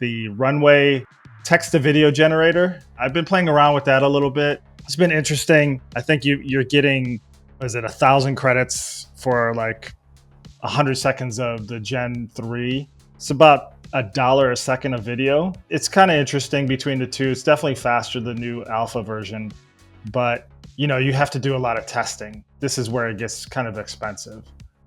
the Runway text-to-video generator. I've been playing around with that a little bit. It's been interesting. I think you're getting, 1,000 credits for like 100 seconds of the Gen 3. It's about $1 a second of video. It's kind of interesting between the two. It's definitely faster than the new alpha version, but you have to do a lot of testing. This is where it gets kind of expensive.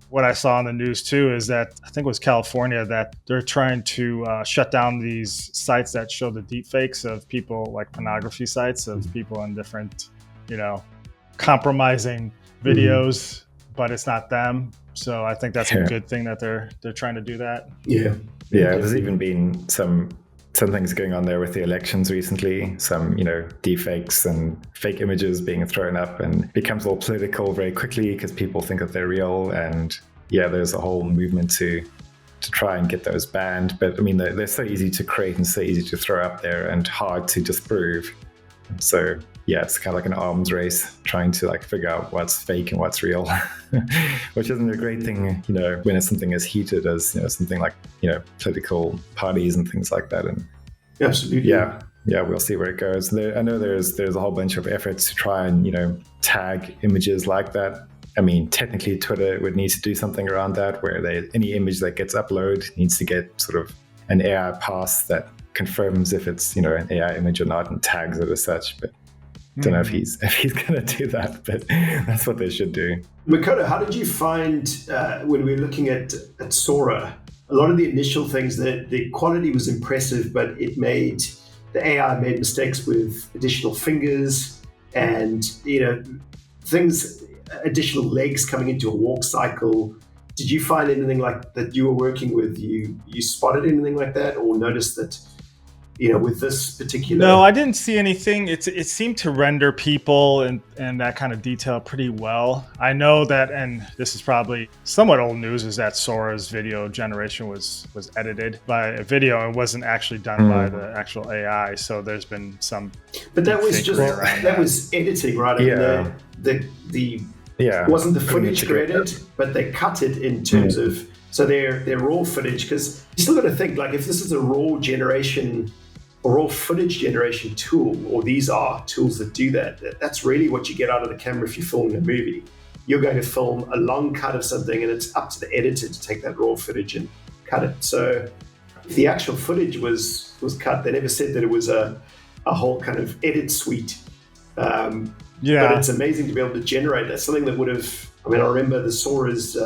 What I saw in the news too is that I think it was California that they're trying to shut down these sites that show the deep fakes of people, like pornography sites of people in different, compromising videos, but it's not them. So I think that's a good thing that they're trying to do that. Yeah. There's even been some things going on there with the elections recently. Some deepfakes and fake images being thrown up, and it becomes all political very quickly because people think that they're real. And there's a whole movement to try and get those banned. But I mean, they're so easy to create and so easy to throw up there and hard to disprove. So it's kind of like an arms race trying to figure out what's fake and what's real, which isn't a great thing, when it's something as heated as, something like, political parties and things like that. And absolutely. Yeah, we'll see where it goes. I know there's a whole bunch of efforts to try and, tag images like that. I mean, technically Twitter would need to do something around that where any image that gets uploaded needs to get sort of an AI pass that confirms if it's, an AI image or not and tags it as such. But I don't know if he's going to do that, but that's what they should do. Makoto, how did you find when we were looking at Sora, a lot of the initial things that the quality was impressive, but the AI made mistakes with additional fingers and things, additional legs coming into a walk cycle. Did you find anything like that you were working with? You spotted anything like that, or noticed that? With this particular... No, I didn't see anything. It seemed to render people and that kind of detail pretty well. I know that, and this is probably somewhat old news, is that Sora's video generation was edited by a video and wasn't actually done by the actual AI. So there's been some... But that was was editing, right? Yeah. It wasn't the footage created, but they cut it in terms of... So their raw footage, because you still got to think, if this is a raw footage generation tool, or these are tools that do that's really what you get out of the camera if you're filming a movie. You're going to film a long cut of something, and it's up to the editor to take that raw footage and cut it. So if the actual footage was cut, they never said that it was a whole kind of edit suite. But it's amazing to be able to generate that. Something that would have, I remember the Sora's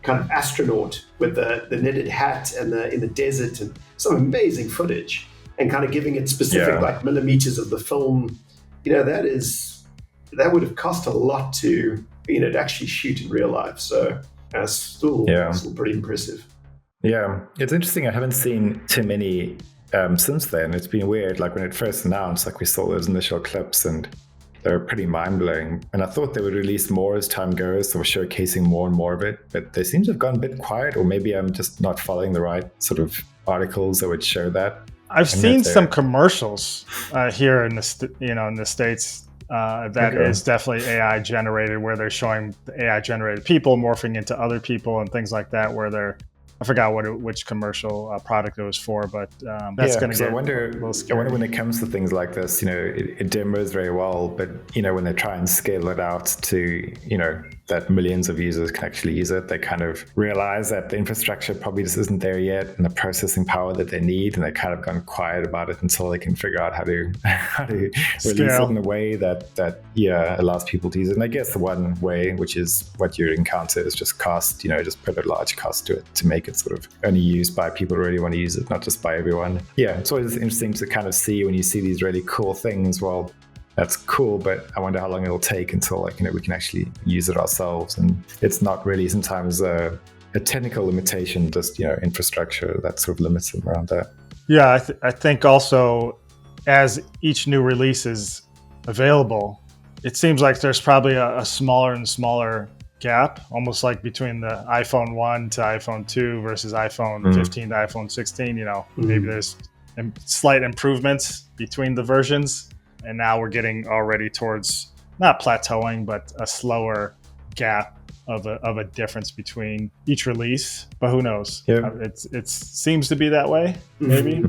kind of astronaut with the knitted hat and in the desert, and some amazing footage, and kind of giving it specific millimeters of the film. That would have cost a lot to actually shoot in real life. So it's still pretty impressive. Yeah, it's interesting. I haven't seen too many since then. It's been weird. When it first announced, we saw those initial clips and they're pretty mind-blowing. And I thought they would release more as time goes, so we're showcasing more and more of it. But they seem to have gone a bit quiet, or maybe I'm just not following the right sort of articles that would show that. I've seen some commercials here in the States is definitely AI generated, where they're showing the AI generated people morphing into other people and things like that, where I forgot which commercial product it was for, but that's going to get I wonder when it comes to things like this, it demos very well, but when they try and scale it out to that millions of users can actually use it, they kind of realize that the infrastructure probably just isn't there yet, and the processing power that they need, and they kind of gone quiet about it until they can figure out how to release it in a way that allows people to use it. And I guess the one way, which is what you encounter, is just cost. Just put a large cost to it to make it sort of only used by people who really want to use it, not just by everyone. It's always interesting to kind of see when you see these really cool things. Well, that's cool, but I wonder how long it'll take until we can actually use it ourselves. And it's not really sometimes a technical limitation, just infrastructure that sort of limits them around that. Yeah, I think also as each new release is available, it seems like there's probably a smaller and smaller gap, almost like between the iPhone 1 to iPhone 2 versus iPhone 15 to iPhone 16. Maybe there's slight improvements between the versions. And now we're getting already towards not plateauing, but a slower gap of a difference between each release, but who knows? Yeah. It seems to be that way, maybe.